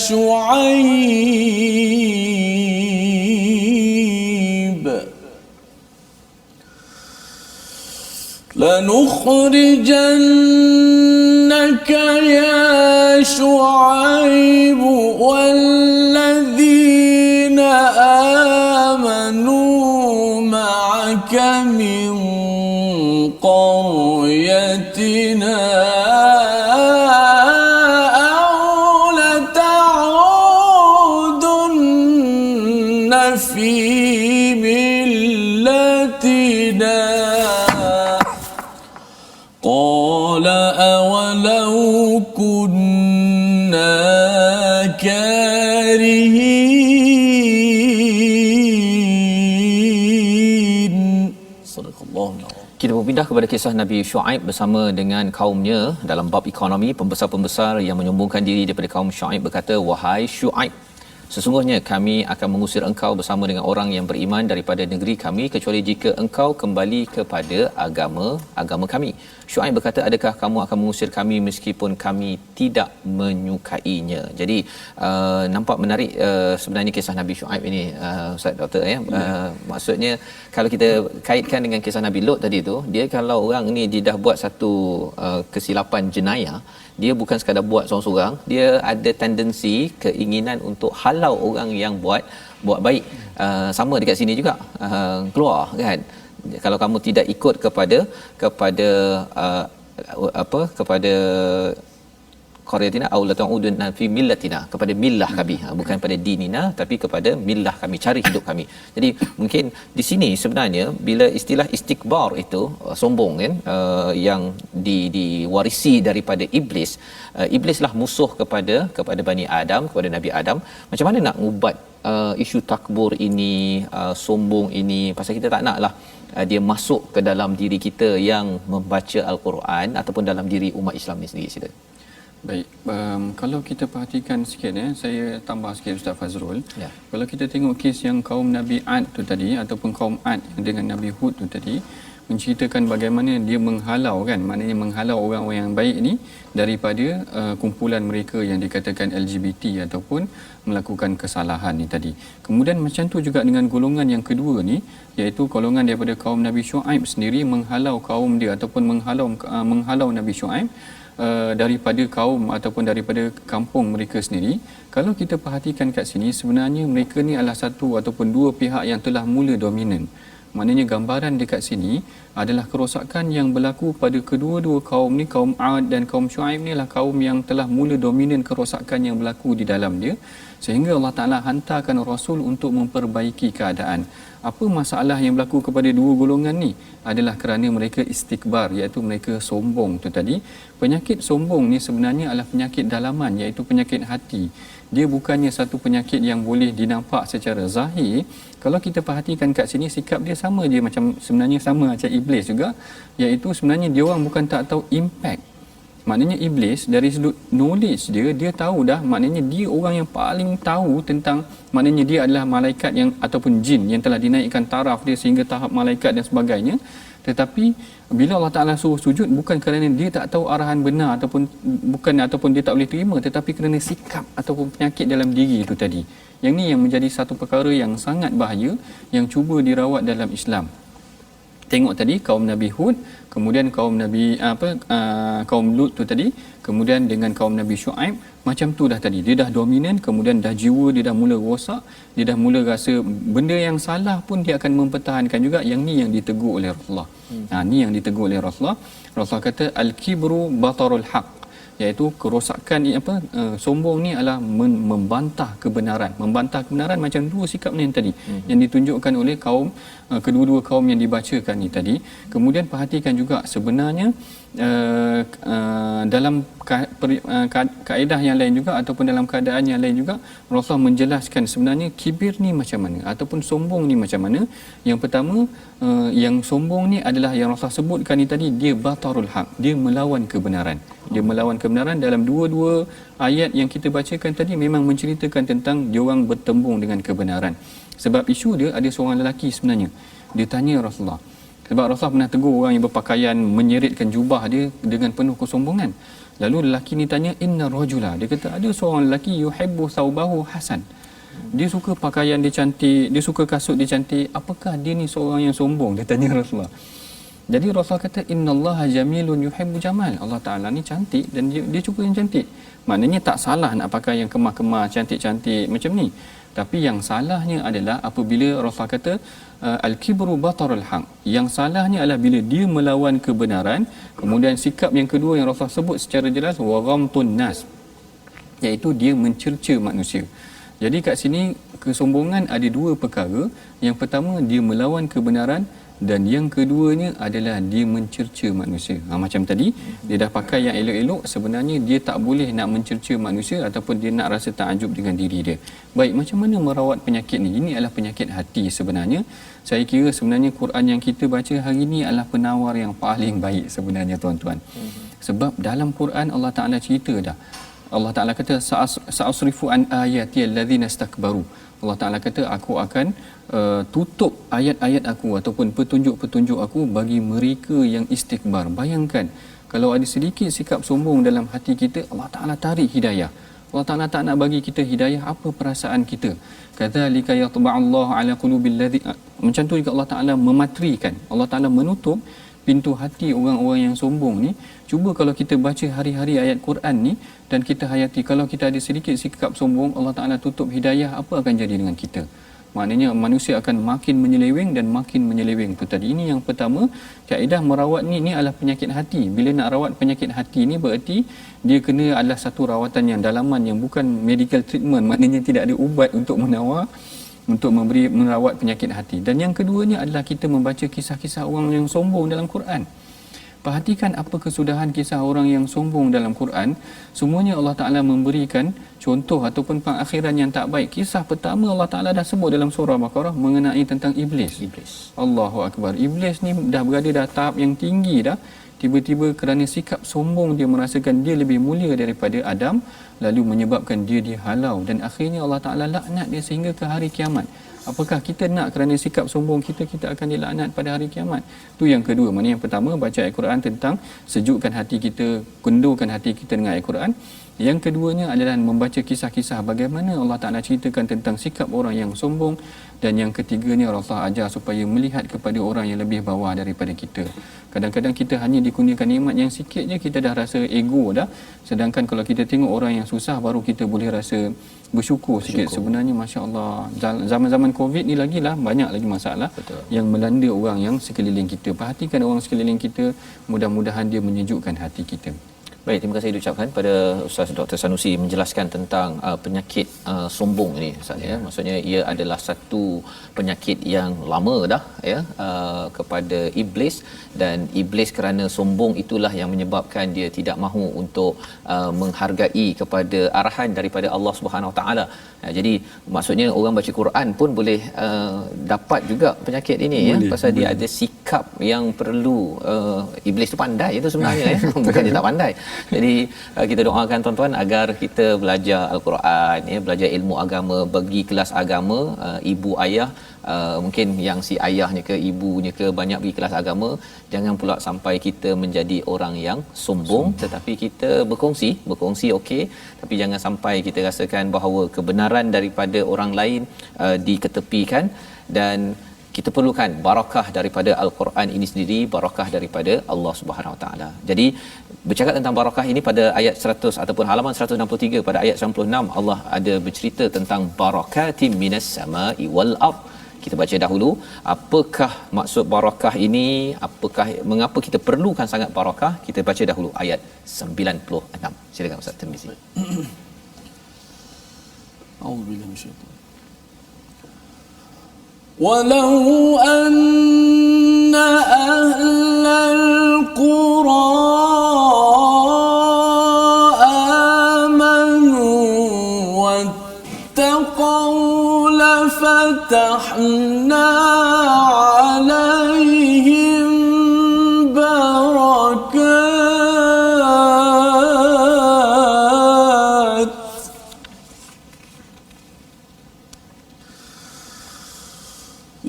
شعيب لنخرجنك يا شعيب والذين آمنوا معك من قريتنا أو لتعودن في ملتنا قال أولو كنا كارهين. صدق الله. Kita berpindah kepada kisah Nabi Shu'aib bersama dengan kaumnya dalam bab ekonomi. Pembesar-pembesar yang menyombongkan diri daripada kaum Shu'aib berkata, "Wahai Shu'aib, sesungguhnya kami akan mengusir engkau bersama dengan orang yang beriman daripada negeri kami kecuali jika engkau kembali kepada agama kami." Shu'aib berkata, "Adakah kamu akan mengusir kami meskipun kami tidak menyukainya?" Jadi nampak menarik sebenarnya kisah Nabi Shu'aib ini, Ustaz Doktor ya. Maksudnya kalau kita kaitkan dengan kisah Nabi Lot tadi tu, dia kalau orang ni dia dah buat satu kesilapan jenayah, dia bukan sekadar buat seorang-seorang, dia ada tendensi keinginan untuk halau orang yang buat baik. Sama dekat sini juga, keluar kan, kalau kamu tidak ikut kepada qaryatina aw la ta'udun fi millatina, kepada millah kami, bukan pada dinina tapi kepada millah kami, cari hidup kami. Jadi mungkin di sini sebenarnya bila istilah istikbar itu sombong kan, yang diwarisi daripada iblis, iblislah musuh kepada Bani Adam, kepada Nabi Adam. Macam mana nak ubat isu takbur ini, sombong ini, pasal kita tak naklah dia masuk ke dalam diri kita yang membaca Al-Quran ataupun dalam diri umat Islam ni sendiri. Sila. Baik, kalau kita perhatikan sikit saya tambah sikit Ustaz Fazrul. Ya. Kalau kita tengok kes yang kaum Nabi Ad tu tadi ataupun kaum Ad dengan Nabi Hud tu tadi, menceritakan bagaimana dia menghalau kan, maknanya menghalau orang-orang yang baik ni daripada kumpulan mereka yang dikatakan LGBT ataupun melakukan kesalahan ni tadi. Kemudian macam tu juga dengan golongan yang kedua ni, iaitu golongan daripada kaum Nabi Shu'aib sendiri menghalau kaum dia ataupun menghalau Nabi Shu'aib daripada kaum ataupun daripada kampung mereka sendiri. Kalau kita perhatikan kat sini, sebenarnya mereka ni adalah satu ataupun dua pihak yang telah mula dominan. Maknanya gambaran dekat sini adalah kerosakan yang berlaku pada kedua-dua kaum ni, kaum Ad dan kaum Shu'aib ni adalah kaum yang telah mula dominan kerosakan yang berlaku di dalam dia, sehingga Allah Ta'ala hantarkan Rasul untuk memperbaiki keadaan. Apa masalah yang berlaku kepada dua golongan ni? Adalah kerana mereka istikbar, iaitu mereka sombong tu tadi. Penyakit sombong ni sebenarnya adalah penyakit dalaman, iaitu penyakit hati. Dia bukannya satu penyakit yang boleh dinampak secara zahir. Kalau kita perhatikan kat sini, sikap dia sama je macam, sebenarnya sama macam iblis juga, iaitu sebenarnya dia orang bukan tak tahu impact. Maknanya iblis dari sudut knowledge dia tahu dah, maknanya dia orang yang paling tahu tentang, maknanya dia adalah malaikat yang ataupun jin yang telah dinaikkan taraf dia sehingga tahap malaikat dan sebagainya. Tetapi bila Allah Ta'ala suruh sujud, bukan kerana dia tak tahu arahan benar ataupun dia tak boleh terima, tetapi kerana sikap ataupun penyakit dalam diri itu tadi. Yang ni yang menjadi satu perkara yang sangat bahaya yang cuba dirawat dalam Islam. Tengok tadi kaum Nabi Hud, kemudian kaum Nabi kaum Lut tu tadi, kemudian dengan kaum Nabi Shu'aib, macam tu dah tadi. Dia dah dominan, kemudian dah jiwa dia dah mula rosak, dia dah mula rasa benda yang salah pun dia akan mempertahankan juga. Yang ni yang ditegur oleh Rasulullah. Ni yang ditegur oleh Rasulullah. Rasulullah kata al-kibru batarul haq, iaitu kerosakan sombong ni adalah membantah kebenaran. Membantah kebenaran macam dua sikap ni yang tadi yang ditunjukkan oleh kaum kedua-dua kaum yang dibacakan ni tadi. Kemudian perhatikan juga sebenarnya dalam kaedah yang lain juga ataupun dalam keadaan yang lain juga, Rasulullah menjelaskan sebenarnya kibir ni macam mana ataupun sombong ni macam mana. Yang pertama, yang sombong ni adalah yang Rasulullah sebutkan ni tadi, dia batarul haq, dia melawan kebenaran. Dia melawan kebenaran. Dalam dua-dua ayat yang kita bacakan tadi memang menceritakan tentang dia orang bertembung dengan kebenaran. Sebab isu dia, ada seorang lelaki sebenarnya, dia tanya Rasulullah, sebab Rasulullah pernah tegur orang yang berpakaian menyeritkan jubah dia dengan penuh kesombongan. Lalu lelaki ni tanya, inna rajula, dia kata ada seorang lelaki yuhibbu thawbahu hasan, dia suka pakaian dia cantik, dia suka kasut dia cantik, apakah dia ni seorang yang sombong? Dia tanya Rasulullah. Jadi Rasulullah kata, innallaha jamilun yuhibbu jamal, Allah Ta'ala ni cantik dan dia suka yang cantik. Maknanya tak salah nak pakai yang kemah-kemah cantik-cantik macam ni, tapi yang salahnya adalah apabila Rasulullah kata al-kibru batarul haq, yang salahnya adalah bila dia melawan kebenaran. Kemudian sikap yang kedua yang Rasulullah sebut secara jelas, wa ghamtun nas, iaitu dia mencerca manusia. Jadi kat sini kesombongan ada dua perkara. Yang pertama dia melawan kebenaran, dan yang keduanya adalah dia mencerca manusia. Macam tadi dia dah pakai yang elok-elok, sebenarnya dia tak boleh nak mencerca manusia ataupun dia nak rasa takjub dengan diri dia. Baik, macam mana merawat penyakit ni? Ini adalah penyakit hati sebenarnya. Saya kira sebenarnya Quran yang kita baca hari ini adalah penawar yang paling baik sebenarnya tuan-tuan. Sebab dalam Quran Allah Ta'ala cerita dah. Allah Ta'ala kata sa'asrifu an ayati allazina istakbaru. Allah Ta'ala kata aku akan tutup ayat-ayat aku ataupun petunjuk-petunjuk aku bagi mereka yang istikbar. Bayangkan kalau ada sedikit sikap sombong dalam hati kita, Allah Ta'ala tarik hidayah. Allah Ta'ala tak nak bagi kita hidayah, apa perasaan kita? Kadzalika yatba'allahu ala qulubil ladzi, macam tu juga Allah Ta'ala mematrikan, Allah Ta'ala menutup pintu hati orang-orang yang sombong ni. Cuba kalau kita baca hari-hari ayat Quran ni dan kita hayati, kalau kita ada sedikit sikap sombong, Allah Ta'ala tutup hidayah, apa akan jadi dengan kita? Maknanya manusia akan makin menyeleweng dan makin menyeleweng. Itu tadi, ini yang pertama, kaedah merawat ni adalah penyakit hati. Bila nak rawat penyakit hati ni bererti dia kena adalah satu rawatan yang dalaman, yang bukan medical treatment, maknanya tidak ada ubat untuk menawar, untuk merawat penyakit hati. Dan yang keduanya adalah kita membaca kisah-kisah orang yang sombong dalam Quran. Perhatikan apa kesudahan kisah orang yang sombong dalam Quran. Semuanya Allah Ta'ala memberikan contoh ataupun pengakhiran yang tak baik. Kisah pertama Allah Ta'ala dah sebut dalam surah Baqarah mengenai tentang Iblis. Allahu Akbar. Iblis ni dah berada dah tahap yang tinggi dah. Tiba-tiba kerana sikap sombong dia merasakan dia lebih mulia daripada Adam, lalu menyebabkan dia dihalau dan akhirnya Allah Ta'ala laknat dia sehingga ke hari kiamat. Apakah kita nak kerana sikap sombong kita akan dilaknat pada hari kiamat? Itu yang kedua. Mana yang pertama baca ayat Quran tentang sejukkan hati kita, kendurkan hati kita dengan ayat Quran. Yang keduanya adalah membaca kisah-kisah bagaimana Allah Ta'ala ceritakan tentang sikap orang yang sombong. Dan yang ketiganya Allah ajar supaya melihat kepada orang yang lebih bawah daripada kita. Kadang-kadang kita hanya dikurniakan nikmat yang sikit je kita dah rasa ego dah. Sedangkan kalau kita tengok orang yang susah baru kita boleh rasa bersyukur sikit. Sebenarnya masya-Allah, zaman-zaman Covid ni lagilah banyak lagi masalah. Betul. Yang melanda orang yang sekeliling kita. Perhatikan orang sekeliling kita, mudah-mudahan dia menyejukkan hati kita. Baik, terima kasih diucapkan pada Ustaz Dr. Sanusi menjelaskan tentang penyakit sombong ini Ustaz ya. Maksudnya ia adalah satu penyakit yang lama dah ya, kepada iblis, dan iblis kerana sombong itulah yang menyebabkan dia tidak mahu untuk menghargai kepada arahan daripada Allah Subhanahu Wa Taala. Jadi maksudnya orang baca Quran pun boleh dapat juga penyakit ini boleh, ya, pasal boleh. Dia ada sikap yang perlu iblis tu pandai itu sebenarnya ya, bukan dia tak pandai. Jadi kita doakan tuan-tuan agar kita belajar Al-Quran ya, belajar ilmu agama, bagi kelas agama, ibu ayah mungkin yang si ayahnya ke ibunya ke banyak pergi kelas agama, jangan pula sampai kita menjadi orang yang sombong. Tetapi kita berkongsi okey, tapi jangan sampai kita rasakan bahawa kebenaran daripada orang lain diketepikan. Dan kita perlukan barakah daripada Al-Quran ini sendiri, barakah daripada Allah Subhanahu Wa Taala. Jadi bercakap tentang barakah ini pada ayat 100 ataupun halaman 163 pada ayat 96 Allah ada bercerita tentang barakatim minas sama'i wal ard. Kita baca dahulu apakah maksud barakah ini, apakah mengapa kita perlukan sangat barakah. Kita baca dahulu ayat 96. Silakan Ustaz Tirmizi. A'udzubillahi minasyaitanir ولو أن أهل القرى آمنوا واتقوا لفتحنا عليهم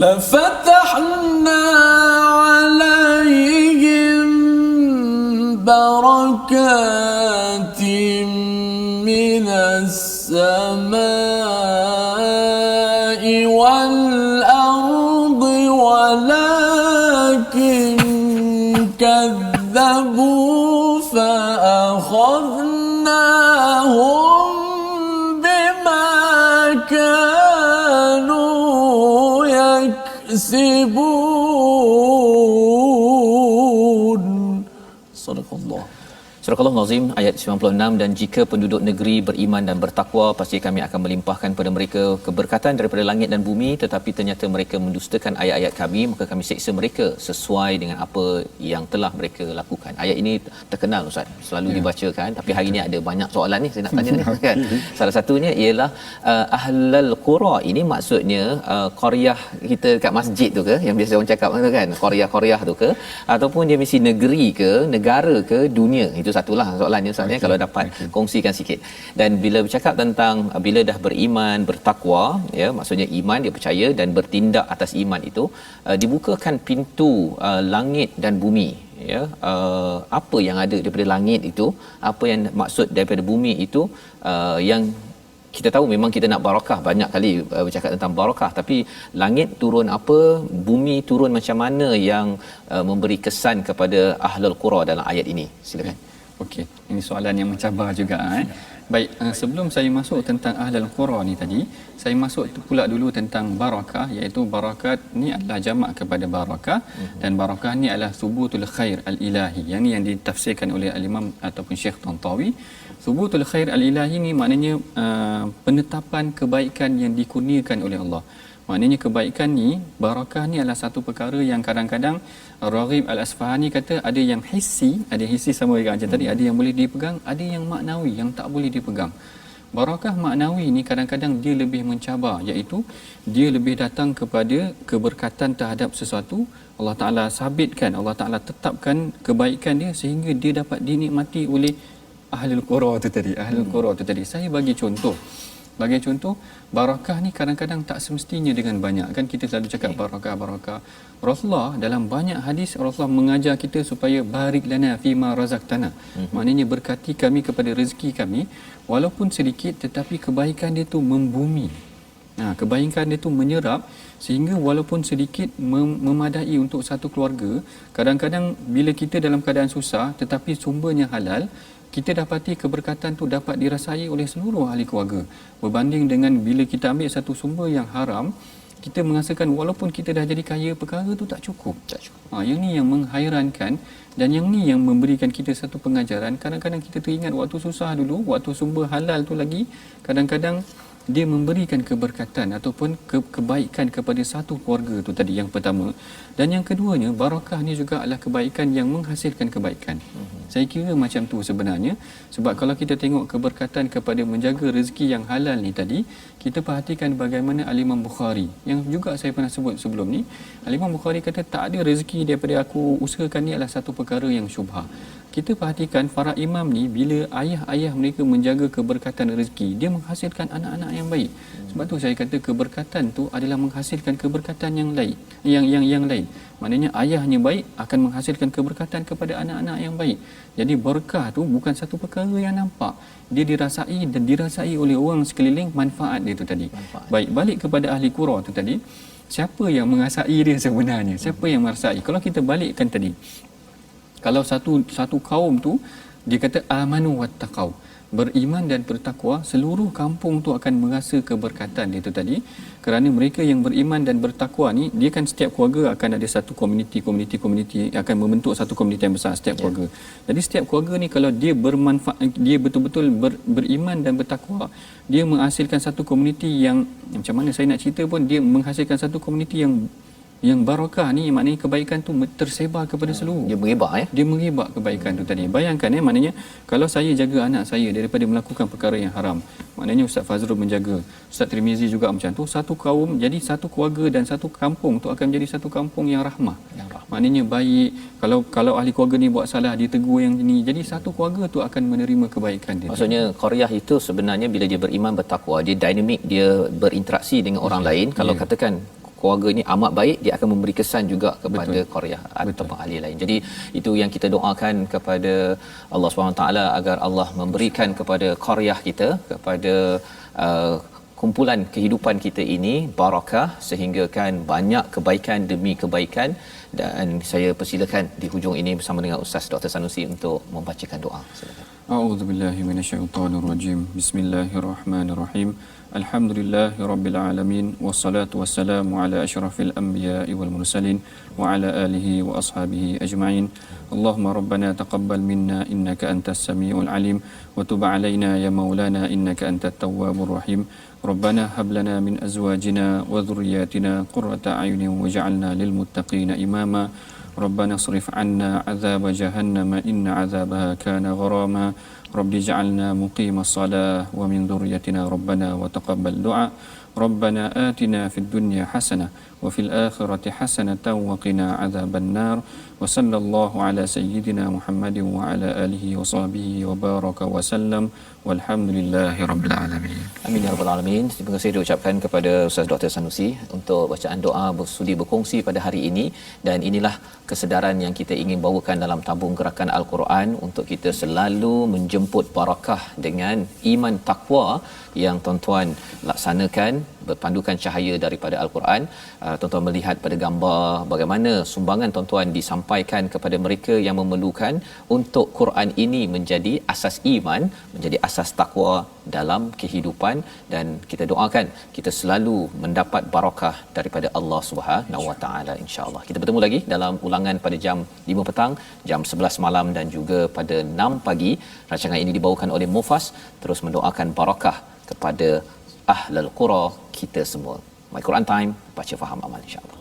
لفتحنا عليهم بركات من السماء والأرض ولكن كذبوا فأخذناهم بما كانوا يكسبون. صدق الله. Surah Al-Nazim ayat 96, dan jika penduduk negeri beriman dan bertakwa, pasti kami akan melimpahkan kepada mereka keberkatan daripada langit dan bumi, tetapi ternyata mereka mendustakan ayat-ayat kami, maka kami siksa mereka sesuai dengan apa yang telah mereka lakukan. Ayat ini terkenal Ustaz, selalu dibacakan, tapi hari ini ada banyak soalan ni saya nak tanya ni kan. Salah satunya ialah ahlul qura ini maksudnya qaryah kita dekat masjid tu ke, yang biasa orang cakap tu kan, qaryah-qaryah tu ke, ataupun dia mesti negeri ke, negara ke, dunia? Itu satulah soalannya Ustaz, kalau dapat kongsikan sikit. Dan bila bercakap tentang bila dah beriman, bertakwa, ya, maksudnya iman, dia percaya dan bertindak atas iman itu, dibukakan pintu langit dan bumi, ya. Apa yang ada daripada langit itu, apa yang maksud daripada bumi itu, yang kita tahu memang kita nak barakah, banyak kali bercakap tentang barakah, tapi langit turun apa, bumi turun macam mana yang memberi kesan kepada ahlul qura dalam ayat ini? Silakan. Okey, ini soalan yang mencabar juga. Baik, sebelum saya masuk tentang ahlul qura ni tadi, saya masuk pula dulu tentang barakah, iaitu barakat ni adalah jamak kepada barakah, dan barakah ni adalah subutul khair al-ilahi. Yang ni yang ditafsirkan oleh al-Imam ataupun Syekh Tantawi. Subutul khair al-ilahi ni maknanya penetapan kebaikan yang dikurniakan oleh Allah. Maknanya kebaikan ni, barakah ni adalah satu perkara yang kadang-kadang Raghib Al-Asfahani kata ada yang hissi, ada hissi sama dengan macam tadi, ada yang boleh dipegang, ada yang maknawi yang tak boleh dipegang. Barakah maknawi ni kadang-kadang dia lebih mencabar, iaitu dia lebih datang kepada keberkatan terhadap sesuatu. Allah Ta'ala sabitkan, Allah Ta'ala tetapkan kebaikan dia sehingga dia dapat dinikmati oleh ahlul qura tu tadi. Ahlul qura tu tadi, saya bagi contoh. Bagi contoh, barakah ni kadang-kadang tak semestinya dengan banyak. Kan kita selalu cakap barakah. Rasulullah dalam banyak hadis, Rasulullah mengajar kita supaya barik lana fima razaqtana. Maknanya berkati kami kepada rezeki kami, walaupun sedikit tetapi kebaikan dia tu membumi. Kebaikan dia tu menyerap sehingga walaupun sedikit memadai untuk satu keluarga. Kadang-kadang bila kita dalam keadaan susah tetapi sumbernya halal, kita dapati keberkatan tu dapat dirasai oleh seluruh ahli keluarga, berbanding dengan bila kita ambil satu sumber yang haram, kita merasakan walaupun kita dah jadi kaya, perkara tu tak cukup. Yang ni yang menghairankan, dan yang ni yang memberikan kita satu pengajaran. Kadang-kadang kita teringat waktu susah dulu, waktu sumber halal tu lagi, kadang-kadang dia memberikan keberkatan ataupun kebaikan kepada satu keluarga tu tadi, yang pertama. Dan yang keduanya, barakah ni juga adalah kebaikan yang menghasilkan kebaikan. Saya kira macam tu sebenarnya. Sebab kalau kita tengok keberkatan kepada menjaga rezeki yang halal ni tadi, kita perhatikan bagaimana Al-Imam Bukhari, yang juga saya pernah sebut sebelum ni, Al-Imam Bukhari kata tak ada rezeki daripada aku usahakan ni adalah satu perkara yang syubhah. Kita perhatikan para imam ni, bila ayah-ayah mereka menjaga keberkatan rezeki, dia menghasilkan anak-anak yang baik. Sebab tu saya kata keberkatan tu adalah menghasilkan keberkatan yang lain, yang lain. Maknanya ayahnya baik akan menghasilkan keberkatan kepada anak-anak yang baik. Jadi berkah tu bukan satu perkara yang nampak, dia dirasai dan dirasai oleh orang sekeliling, manfaat dia tu tadi. Baik, balik kepada ahli qura tu tadi, siapa yang mengasai dia sebenarnya? Siapa yang merasai? Kalau kita balikkan tadi, kalau satu kaum tu dia kata amanu wattaqau, beriman dan bertakwa, seluruh kampung tu akan merasa keberkatan dia tu tadi. Kerana mereka yang beriman dan bertakwa ni, dia kan setiap keluarga akan ada satu komuniti akan membentuk satu komuniti yang besar setiap keluarga. Jadi setiap keluarga ni kalau dia bermanfaat, dia betul-betul beriman dan bertakwa, dia menghasilkan satu komuniti yang macam mana saya nak cerita pun, dia menghasilkan satu komuniti yang barakah ni, maknanya kebaikan tu tersebar kepada seluruh. Dia mengebak Dia mengebak kebaikan tu tadi. Bayangkan maknanya kalau saya jaga anak saya daripada melakukan perkara yang haram, maknanya Ustaz Fazrul menjaga, Ustaz Tirmizi juga macam tu, satu kaum, jadi satu keluarga dan satu kampung tu akan menjadi satu kampung yang rahmah. Maknanya baik. Kalau ahli keluarga ni buat salah, dia tegur yang ni, jadi satu keluarga tu akan menerima kebaikan dia. Maksudnya qaryah itu sebenarnya bila dia beriman bertakwa, dia dinamik, dia berinteraksi dengan orang lain. Kalau katakan keluarga ini amat baik, dia akan memberi kesan juga kepada qaryah ataupun ahli lain. Jadi itu yang kita doakan kepada Allah SWT agar Allah memberikan kepada qaryah kita, kepada kumpulan kehidupan kita ini barakah, sehingga kan banyak kebaikan demi kebaikan. Dan saya persilakan di hujung ini bersama dengan Ustaz Dr. Sanusi untuk membacakan doa. Silakan. A'udzubillahi minasyaitonirrajim. Bismillahirrahmanirrahim. Alhamdulillahirabbil alamin wassalatu wassalamu ala asyrafil anbiya'i wal mursalin wa ala alihi wa ashabihi ajma'in. Allahumma rabbana taqabbal minna innaka antas samiul alim wa tub alaina ya maulana innaka antat tawwabur rahim. Rabbana hab lana min azwajina wa dhurriyyatina qurrata a'yunin waj'alna lil muttaqina imama. Rabbana asrif 'anna 'adzaba jahannam inna 'adzabaha kana gharama. Rabbi ij'alna muqimas salah wa min dhurriyyatina rabbana wa taqabbal du'a. Rabbana atina fid dunya hasanah wa fil akhirati hasanatan wa qina 'adzaban nar. Wa sallallahu ala sayyidina Muhammadin wa ala alihi wa sahbihi wa baraka wa sallam. Walhamdulillahi rabbil alamin. Amin ya rabbal alamin. Terima kasih diucapkan kepada Ustaz Dr. Sanusi untuk bacaan doa bersudi berkongsi pada hari ini. Dan inilah kesedaran yang kita ingin bawakan dalam tabung gerakan Al-Quran untuk kita selalu menjemput barakah dengan iman takwa yang tuan-tuan laksanakan berpandukan cahaya daripada Al-Quran. Tuan-tuan melihat pada gambar bagaimana sumbangan tuan-tuan disampaikan kepada mereka yang memerlukan untuk Quran ini menjadi asas iman, menjadi asas takwa dalam kehidupan. Dan kita doakan kita selalu mendapat barakah daripada Allah Subhanahu Wa Taala, insya-Allah. Kita bertemu lagi dalam ulangan pada jam 5 petang, jam 11 malam dan juga pada 6 pagi. Rancangan ini dibawakan oleh Mufas, terus mendoakan barakah kepada ahlul qura kita semua. My Quran Time, baca faham amal, insya-Allah.